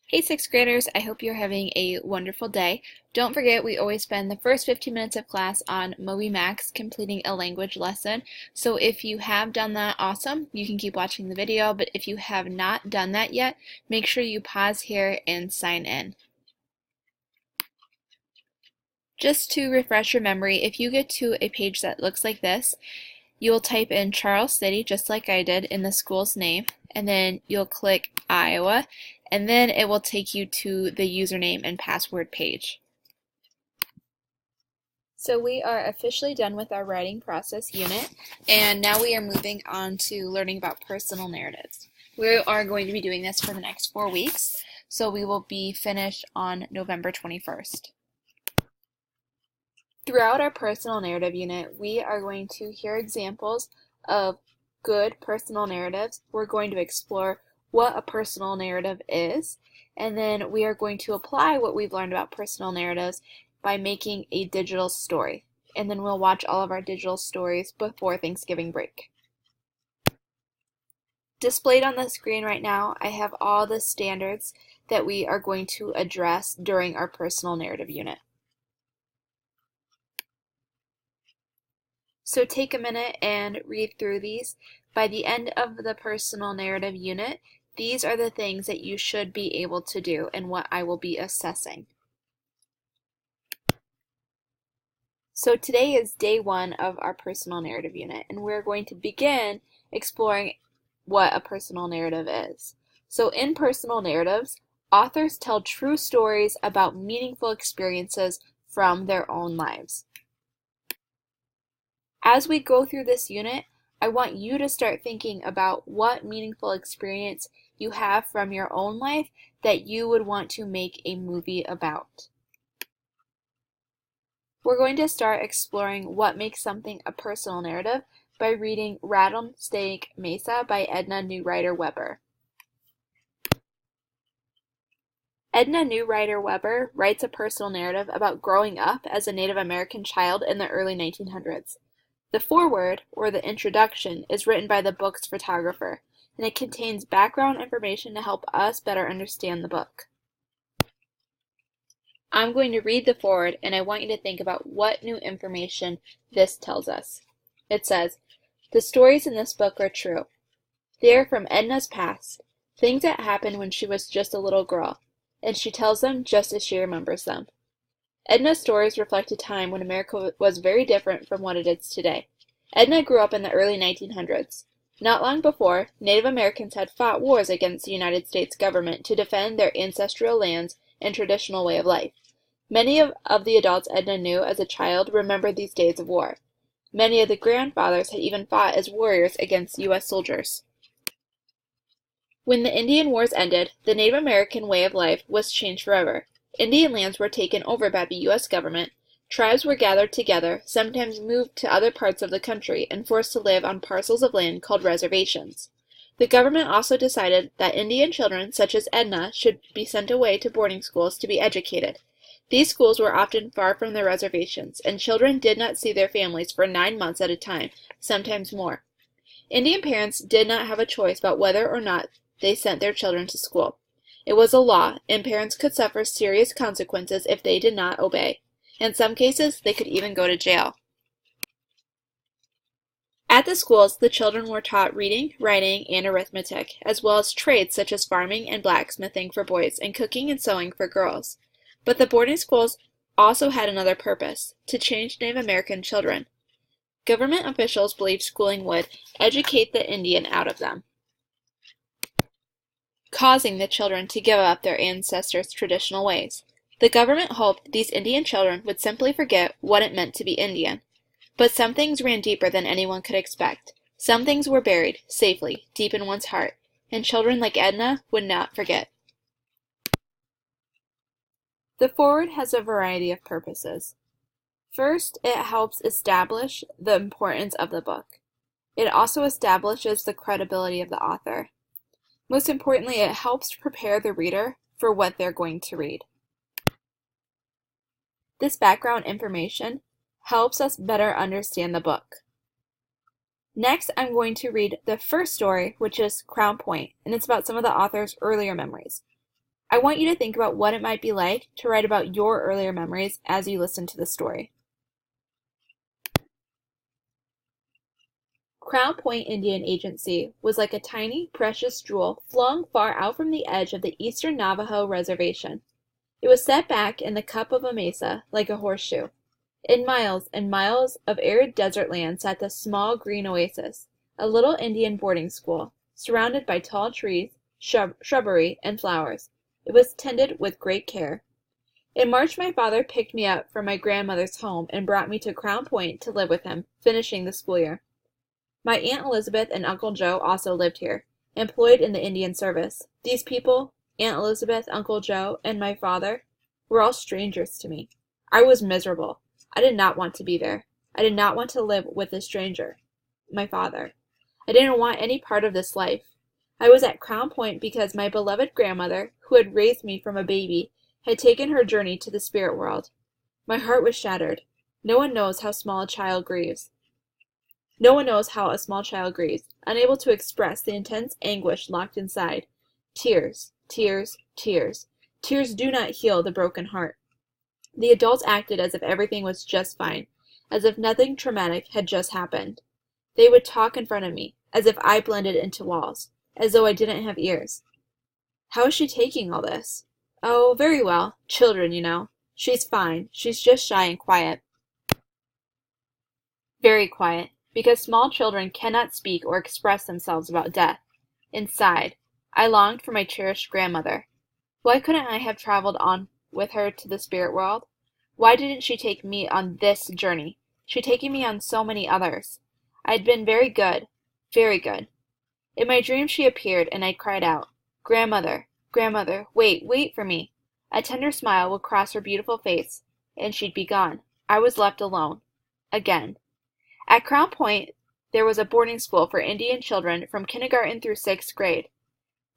Hey sixth graders, I hope you're having a wonderful day. Don't forget we always spend the first 15 minutes of class on Moby Max completing a language lesson. So if you have done that, awesome. You can keep watching the video, but if you have not done that yet, make sure you pause here and sign in. Just to refresh your memory, if you get to a page that looks like this, you'll type in Charles City, just like I did, in the school's name, and then you'll click Iowa, and then it will take you to the username and password page. So we are officially done with our writing process unit, and now we are moving on to learning about personal narratives. We are going to be doing this for the next 4 weeks, so we will be finished on November 21st. Throughout our personal narrative unit, we are going to hear examples of good personal narratives. We're going to explore what a personal narrative is, and then we are going to apply what we've learned about personal narratives by making a digital story. And then we'll watch all of our digital stories before Thanksgiving break. Displayed on the screen right now, I have all the standards that we are going to address during our personal narrative unit. So take a minute and read through these. By the end of the personal narrative unit, these are the things that you should be able to do and what I will be assessing. So today is day 1 of our personal narrative unit, and we're going to begin exploring what a personal narrative is. So in personal narratives, authors tell true stories about meaningful experiences from their own lives. As we go through this unit, I want you to start thinking about what meaningful experience you have from your own life that you would want to make a movie about. We're going to start exploring what makes something a personal narrative by reading Rattlesnake Mesa by Edna Newryder Weber. Edna Newryder Weber writes a personal narrative about growing up as a Native American child in the early 1900s. The foreword, or the introduction, is written by the book's photographer, and it contains background information to help us better understand the book. I'm going to read the foreword, and I want you to think about what new information this tells us. It says, "The stories in this book are true. They are from Edna's past, things that happened when she was just a little girl, and she tells them just as she remembers them. Edna's stories reflect a time when America was very different from what it is today. Edna grew up in the early 1900s. Not long before, Native Americans had fought wars against the United States government to defend their ancestral lands and traditional way of life. Many of the adults Edna knew as a child remembered these days of war. Many of the grandfathers had even fought as warriors against U.S. soldiers. When the Indian Wars ended, the Native American way of life was changed forever. Indian lands were taken over by the U.S. government, tribes were gathered together, sometimes moved to other parts of the country, and forced to live on parcels of land called reservations. The government also decided that Indian children, such as Edna, should be sent away to boarding schools to be educated. These schools were often far from their reservations, and children did not see their families for 9 months at a time, sometimes more. Indian parents did not have a choice about whether or not they sent their children to school. It was a law, and parents could suffer serious consequences if they did not obey. In some cases, they could even go to jail. At the schools, the children were taught reading, writing, and arithmetic, as well as trades such as farming and blacksmithing for boys and cooking and sewing for girls. But the boarding schools also had another purpose: to change Native American children. Government officials believed schooling would educate the Indian out of them, causing the children to give up their ancestors' traditional ways. The government hoped these Indian children would simply forget what it meant to be Indian. But some things ran deeper than anyone could expect. Some things were buried, safely, deep in one's heart, and children like Edna would not forget. The foreword has a variety of purposes. First, it helps establish the importance of the book. It also establishes the credibility of the author. Most importantly, it helps prepare the reader for what they're going to read. This background information helps us better understand the book. Next, I'm going to read the first story, which is Crown Point, and it's about some of the author's earlier memories. I want you to think about what it might be like to write about your earlier memories as you listen to the story. Crown Point Indian Agency was like a tiny, precious jewel flung far out from the edge of the eastern Navajo reservation. It was set back in the cup of a mesa like a horseshoe. In miles and miles of arid desert land sat the small green oasis, a little Indian boarding school, surrounded by tall trees, shrubbery, and flowers. It was tended with great care. In March my father picked me up from my grandmother's home and brought me to Crown Point to live with him, finishing the school year. My Aunt Elizabeth and Uncle Joe also lived here, employed in the Indian service. These people, Aunt Elizabeth, Uncle Joe, and my father, were all strangers to me. I was miserable. I did not want to be there. I did not want to live with a stranger, my father. I didn't want any part of this life. I was at Crown Point because my beloved grandmother, who had raised me from a baby, had taken her journey to the spirit world. My heart was shattered. No one knows how small a child grieves. No one knows how a small child grieves, unable to express the intense anguish locked inside. Tears, tears, tears. Tears do not heal the broken heart. The adults acted as if everything was just fine, as if nothing traumatic had just happened. They would talk in front of me, as if I blended into walls, as though I didn't have ears. How is she taking all this? Oh, very well. Children, you know. She's fine. She's just shy and quiet. Very quiet, because small children cannot speak or express themselves about death. Inside, I longed for my cherished grandmother. Why couldn't I have traveled on with her to the spirit world? Why didn't she take me on this journey? She'd taken me on so many others. I had been very good, very good. In my dream she appeared, and I cried out, "Grandmother, grandmother, wait for me." A tender smile would cross her beautiful face, and she'd be gone. I was left alone. Again. At Crown Point, there was a boarding school for Indian children from kindergarten through 6th grade.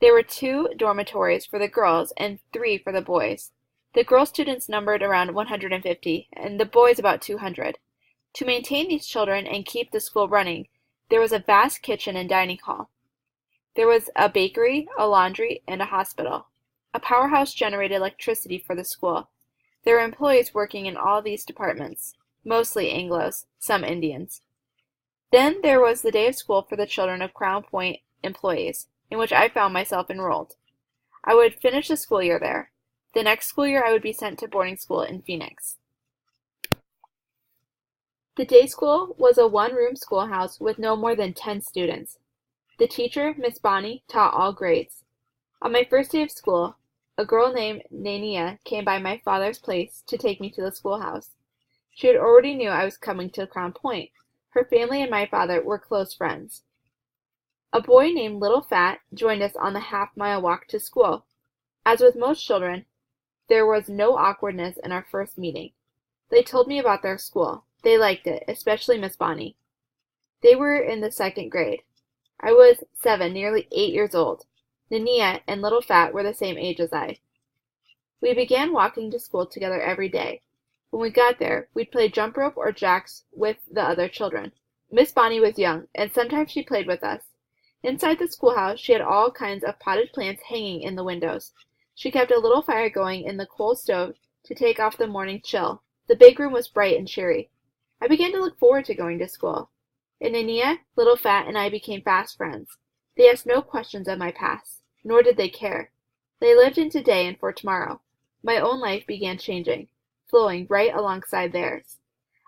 There were 2 dormitories for the girls and 3 for the boys. The girl students numbered around 150, and the boys about 200. To maintain these children and keep the school running, there was a vast kitchen and dining hall. There was a bakery, a laundry, and a hospital. A powerhouse generated electricity for the school. There were employees working in all these departments, mostly Anglos, some Indians. Then there was the day of school for the children of Crown Point employees, in which I found myself enrolled. I would finish the school year there. The next school year I would be sent to boarding school in Phoenix. The day school was a one-room schoolhouse with no more than 10 students. The teacher, Miss Bonnie, taught all grades. On my first day of school, a girl named Nania came by my father's place to take me to the schoolhouse. She had already knew I was coming to Crown Point. Her family and my father were close friends. A boy named Little Fat joined us on the half-mile walk to school. As with most children, there was no awkwardness in our first meeting. They told me about their school. They liked it, especially Miss Bonnie. They were in the 2nd grade. I was 7, nearly 8 years old. Nania and Little Fat were the same age as I. We began walking to school together every day. When we got there, we'd play jump rope or jacks with the other children. Miss Bonnie was young, and sometimes she played with us. Inside the schoolhouse, she had all kinds of potted plants hanging in the windows. She kept a little fire going in the coal stove to take off the morning chill. The big room was bright and cheery. I began to look forward to going to school. And Nania, Little Fat, and I became fast friends. They asked no questions of my past, nor did they care. They lived in today and for tomorrow. My own life began changing, flowing right alongside theirs.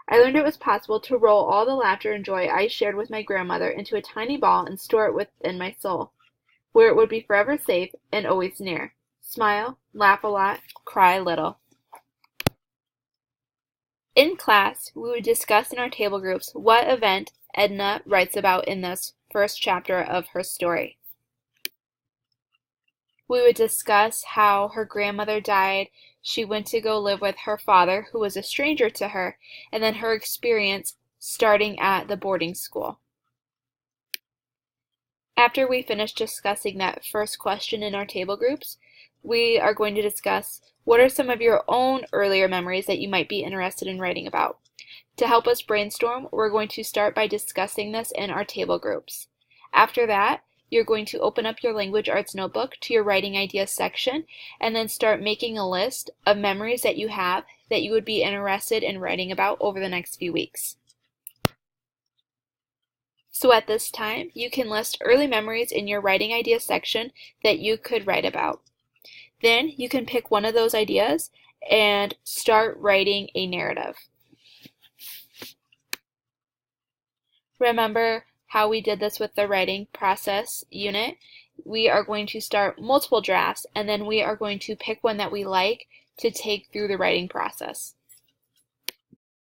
I learned it was possible to roll all the laughter and joy I shared with my grandmother into a tiny ball and store it within my soul, where it would be forever safe and always near. Smile, laugh a lot, cry a little. In class, we would discuss in our table groups what event Edna writes about in this first chapter of her story. We would discuss how her grandmother died, she went to go live with her father, who was a stranger to her, and then her experience starting at the boarding school. After we finish discussing that first question in our table groups, we are going to discuss what are some of your own earlier memories that you might be interested in writing about. To help us brainstorm, we're going to start by discussing this in our table groups. After that, you're going to open up your language arts notebook to your writing ideas section and then start making a list of memories that you have that you would be interested in writing about over the next few weeks. So at this time, you can list early memories in your writing ideas section that you could write about. Then you can pick one of those ideas and start writing a narrative. Remember how we did this with the writing process unit? We are going to start multiple drafts and then we are going to pick one that we like to take through the writing process.